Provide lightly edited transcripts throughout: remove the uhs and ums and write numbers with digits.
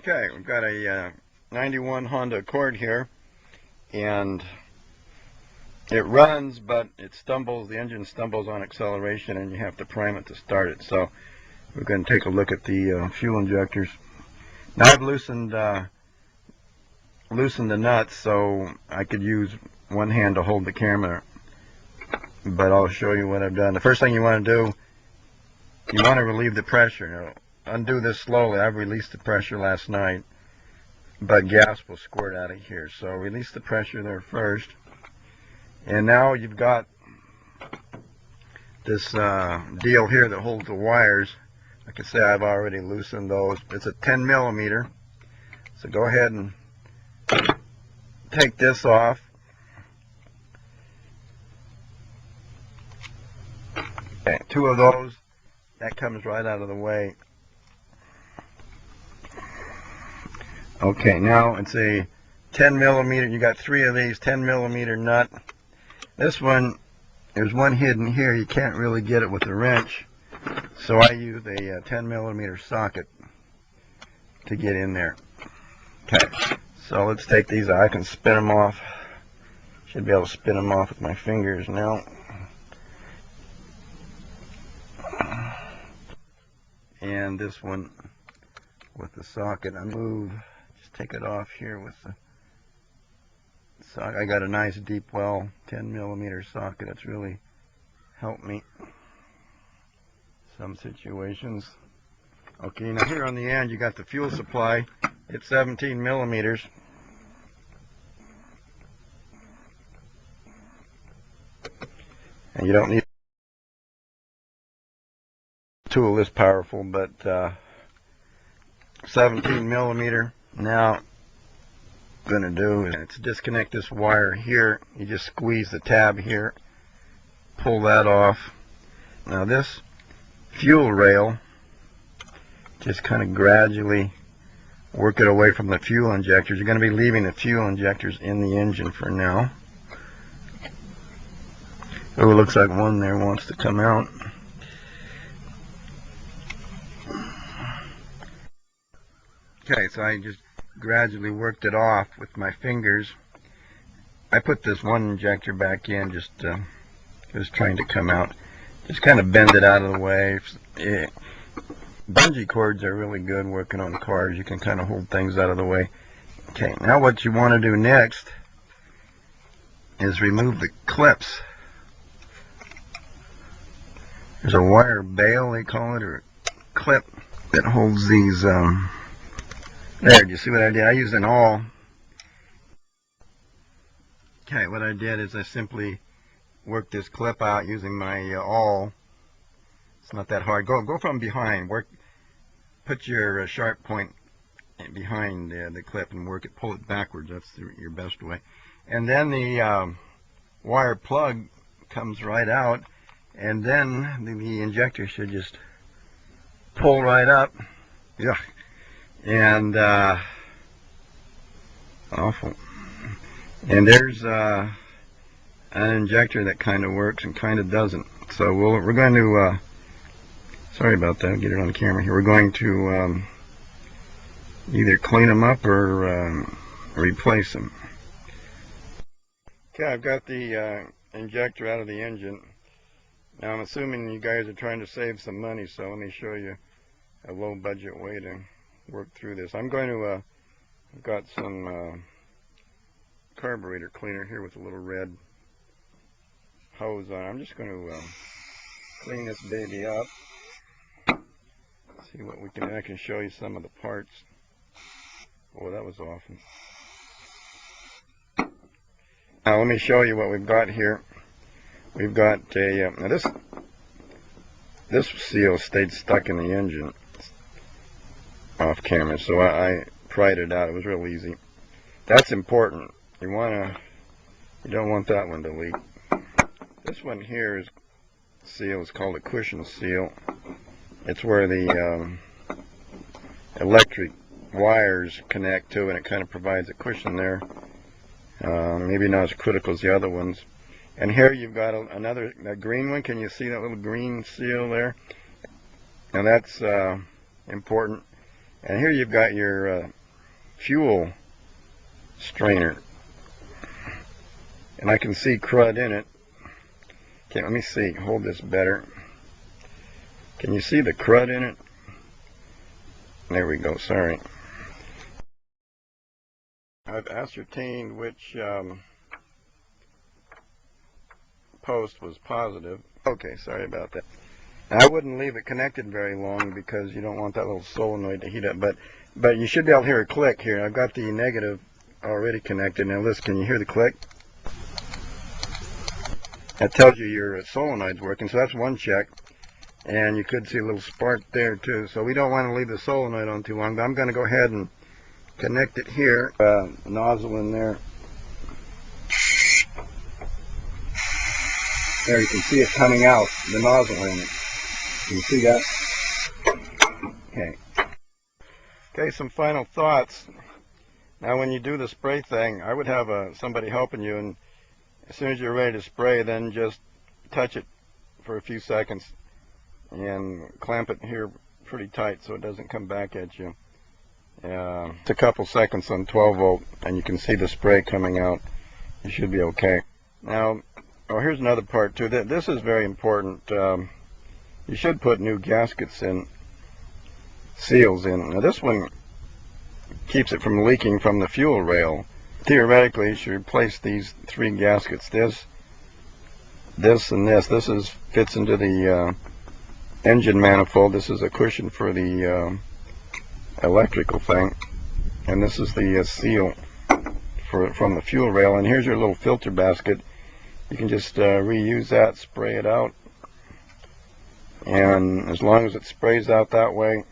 Okay, we've got a 91 Honda Accord here, and it runs, but it stumbles, the engine stumbles on acceleration, and you have to prime it to start it. So we're going to take a look at the fuel injectors. Now I've loosened the nuts, so I could use one hand to hold the camera, but I'll show you what I've done. The first thing you want to do, you want to relieve the pressure. Now, undo this slowly. I've released the pressure last night, but gas will squirt out of here. So release the pressure there first. And now you've got this deal here that holds the wires. Like I say, I've already loosened those. It's a 10 millimeter. So go ahead and take this off. Okay, two of those. That comes right out of the way. Okay, now it's a 10 millimeter. You got three of these 10 millimeter nut. This one, there's one hidden here. You can't really get it with a wrench, so I use a 10 millimeter socket to get in there. Okay, so let's take these out. I can spin them off. Should be able to spin them off with my fingers now. And this one with the socket, I move. Just take it off here with the socket. I got a nice deep well 10 millimeter socket. It's really helped me some situations. Okay, now here on the end you got the fuel supply. It's 17 millimeters. And you don't need a tool this powerful, but 17 millimeter. Now what I'm going to do is to disconnect this wire here. You just squeeze the tab here, pull that off. Now this fuel rail, just kind of gradually work it away from the fuel injectors. You're going to be leaving the fuel injectors in the engine for now. Oh, it looks like one there wants to come out. Okay, so I just gradually worked it off with my fingers. I put this one injector back in, just it was trying to come out. Just kind of bend it out of the way. Bungee cords are really good working on cars. You can kind of hold things out of the way. Okay, now what you want to do next is remove the clips. There's a wire bail, they call it, or clip that holds these. There, do you see what I did? I used an awl. Okay, what I did is I simply worked this clip out using my awl. It's not that hard. Go from behind. Put your sharp point behind the clip and work it. Pull it backwards. That's your best way. And then the wire plug comes right out, and then the injector should just pull right up. Yeah. And awful. And there's an injector that kind of works and kind of doesn't. So we're going to sorry about that. I'll get it on camera here. We're going to either clean them up or replace them. Okay, I've got the injector out of the engine. Now I'm assuming you guys are trying to save some money, so let me show you a low budget way to work through this. I'm going to I've got some carburetor cleaner here with a little red hose on. I'm just going to clean this baby up. See what we can. I can show you some of the parts. Oh, that was awful. Now let me show you what we've got here. We've got a now this seal stayed stuck in the engine off camera, so I pried it out. It was real easy. That's important. You don't want that one to leak. This one here is seal. It's called a cushion seal. It's where the electric wires connect to, and it kind of provides a cushion there. Maybe not as critical as the other ones. And here you've got another green one. Can you see that little green seal there? Now that's important. And here you've got your fuel strainer. And I can see crud in it. Okay, let me see. Hold this better. Can you see the crud in it? There we go. Sorry. I've ascertained which post was positive. Okay, sorry about that. I wouldn't leave it connected very long because you don't want that little solenoid to heat up. But you should be able to hear a click here. I've got the negative already connected. Now listen, can you hear the click? That tells you your solenoid's working, so that's one check. And you could see a little spark there too. So we don't want to leave the solenoid on too long, but I'm going to go ahead and connect it here. Nozzle in there. There, you can see it coming out, the nozzle in it. Can you see that? Okay. Okay, some final thoughts. Now when you do the spray thing, I would have somebody helping you, and as soon as you're ready to spray, then just touch it for a few seconds and clamp it here pretty tight so it doesn't come back at you. It's a couple seconds on 12 volt and you can see the spray coming out. You should be okay. Now, here's another part too. This is very important. You should put new gaskets in, seals in. Now this one keeps it from leaking from the fuel rail. Theoretically, you should replace these 3 gaskets. This, and this. This fits into the engine manifold. This is a cushion for the electrical thing, and this is the seal from the fuel rail. And here's your little filter basket. You can just reuse that, spray it out, and as long as it sprays out that way,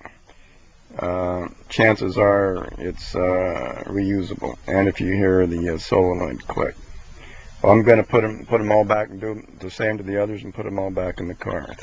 chances are it's reusable. And if you hear the solenoid click, well, I'm going to put them all back and do the same to the others and put them all back in the car.